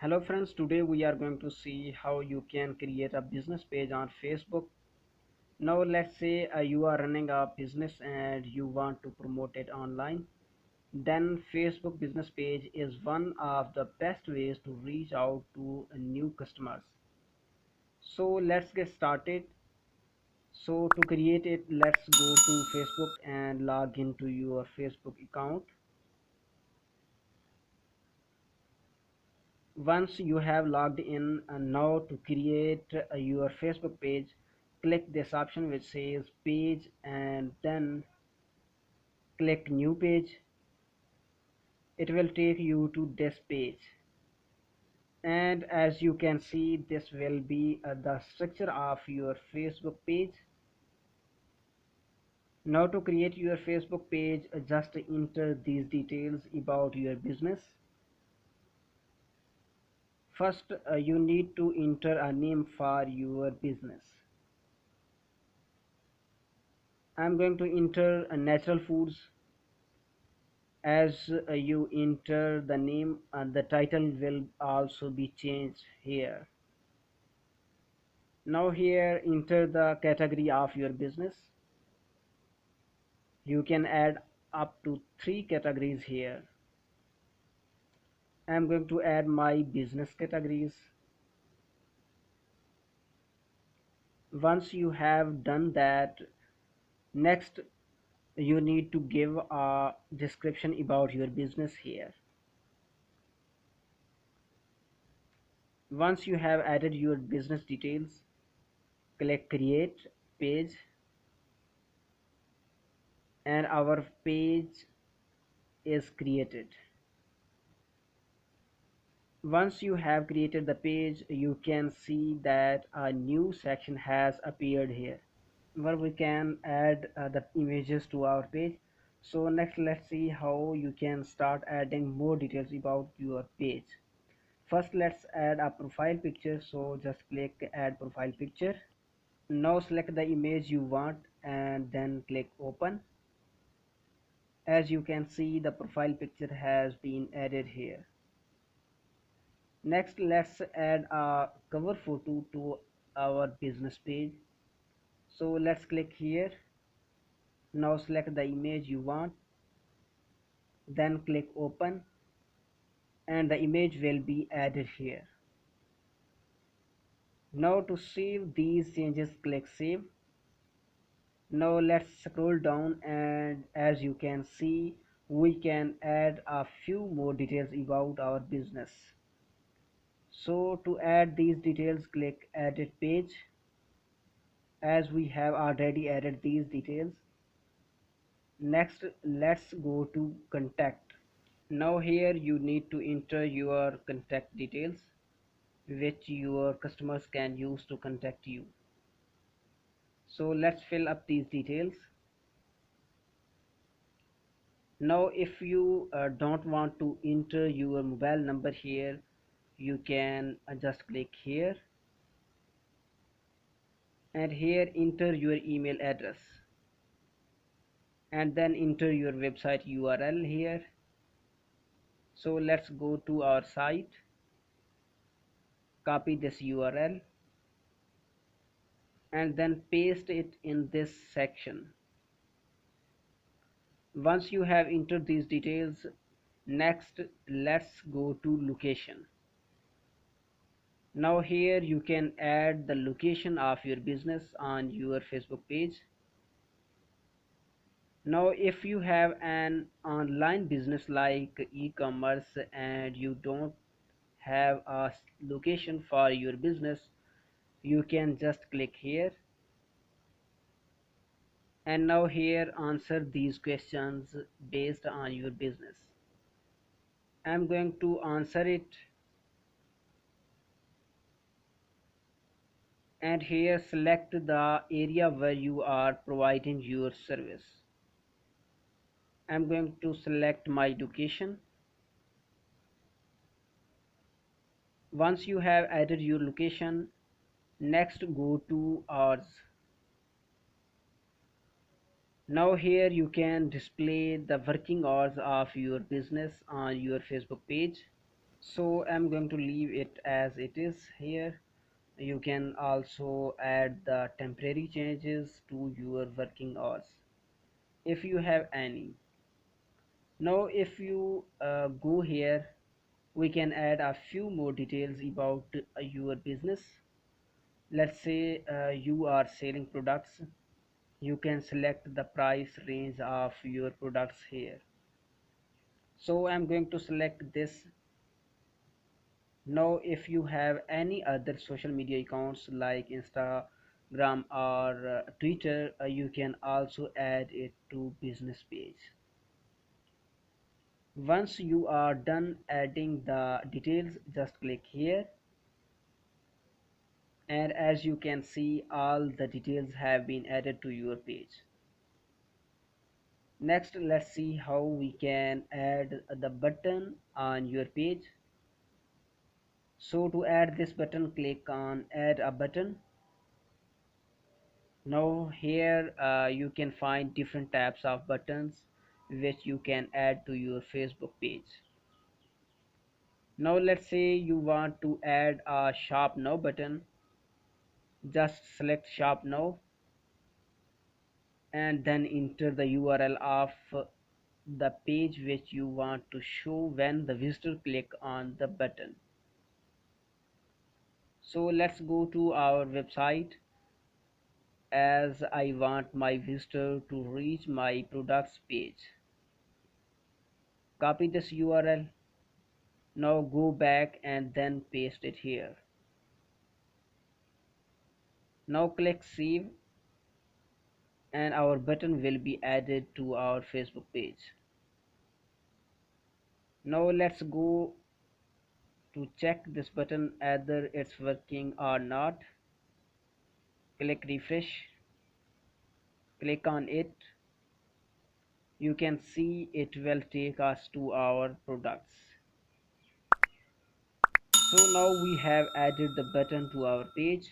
Hello friends, today we are going to see how you can create a business page on Facebook. Now let's say you are running a business and you want to promote it online. Then Facebook business page is one of the best ways to reach out to new customers. So let's get started. So to create it, let's go to Facebook and log into your Facebook account. Once you have logged in, and now to create your Facebook page, click this option which says page and then click new page. It will take you to this page, and as you can see, this will be the structure of your Facebook page. Now to create your Facebook page, just enter these details about your business. First, you need to enter a name for your business. I'm going to enter natural foods. As you enter the name, the title will also be changed here. Now here enter the category of your business. You can add up to 3 categories here. I'm going to add my business categories. Once you have done that, next you need to give a description about your business here. Once you have added your business details, click create page, and our page is created. Once you have created the page, you can see that a new section has appeared here where we can add the images to our page. So next, let's see how you can start adding more details about your page. First, let's add a profile picture. So just click add profile picture. Now select the image you want and then click open. As you can see, the profile picture has been added here. Next, let's add a cover photo to our business page. So let's click here. Now select the image you want, then click open, and the image will be added here. Now to save these changes, click save. Now let's scroll down, and as you can see, we can add a few more details about our business. So to add these details, click edit page. As we have already added these details, next let's go to contact. Now here you need to enter your contact details which your customers can use to contact you. So let's fill up these details. Now if you don't want to enter your mobile number here, you can just click here, and here enter your email address, and then enter your website URL here. So let's go to our site, copy this URL, and then paste it in this section. Once you have entered these details, next let's go to location. Now here you can add the location of your business on your Facebook page. Now if you have an online business like e-commerce and you don't have a location for your business, you can just click here, and now here answer these questions based on your business. I'm going to answer it, and here select the area where you are providing your service. I'm going to select my location. Once you have added your location, next go to hours. Now here you can display the working hours of your business on your Facebook page. So I'm going to leave it as it is here. You can also add the temporary changes to your working hours if you have any. Now if you go here, we can add a few more details about your business. Let's say you are selling products. You can select the price range of your products here. So I'm going to select this. Now if you have any other social media accounts like Instagram or Twitter, you can also add it to business page. Once you are done adding the details, just click here, and as you can see, all the details have been added to your page. Next, let's see how we can add the button on your page. So to add this button, click on add a button. Now here you can find different types of buttons which you can add to your Facebook page. Now let's say you want to add a shop now button. Just select shop now and then enter the URL of the page which you want to show when the visitor click on the button. So let's go to our website, as I want my visitor to reach my products page. Copy this URL. Now go back and then paste it here. Now click save and our button will be added to our Facebook page. Now let's go to check this button either it's working or not. Click refresh, click on it. You can see it will take us to our products. So now we have added the button to our page.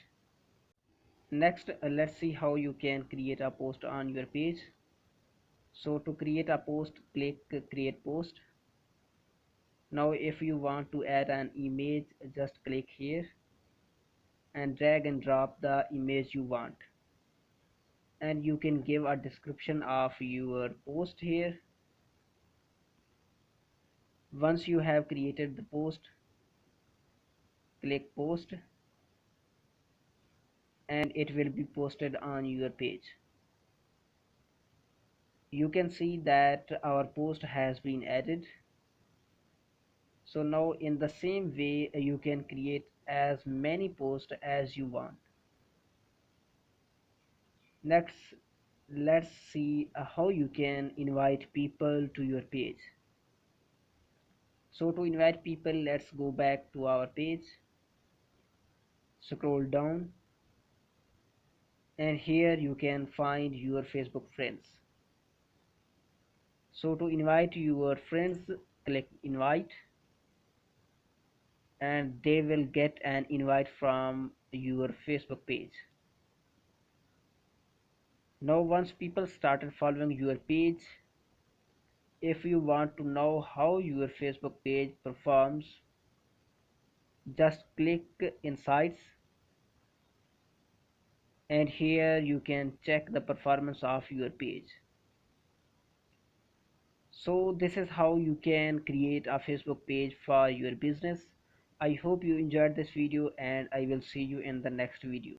Next, let's see how you can create a post on your page. So to create a post, click create post. Now if you want to add an image, just click here and drag and drop the image you want, and you can give a description of your post here. Once you have created the post, click post and it will be posted on your page. You can see that our post has been added. So now in the same way you can create as many posts as you want. Next, let's see how you can invite people to your page. So to invite people, let's go back to our page, scroll down, and here you can find your Facebook friends. So to invite your friends, click invite and they will get an invite from your Facebook page. Now once people started following your page, if you want to know how your Facebook page performs, just click insights and here you can check the performance of your page. So this is how you can create a Facebook page for your business. I hope you enjoyed this video and I will see you in the next video.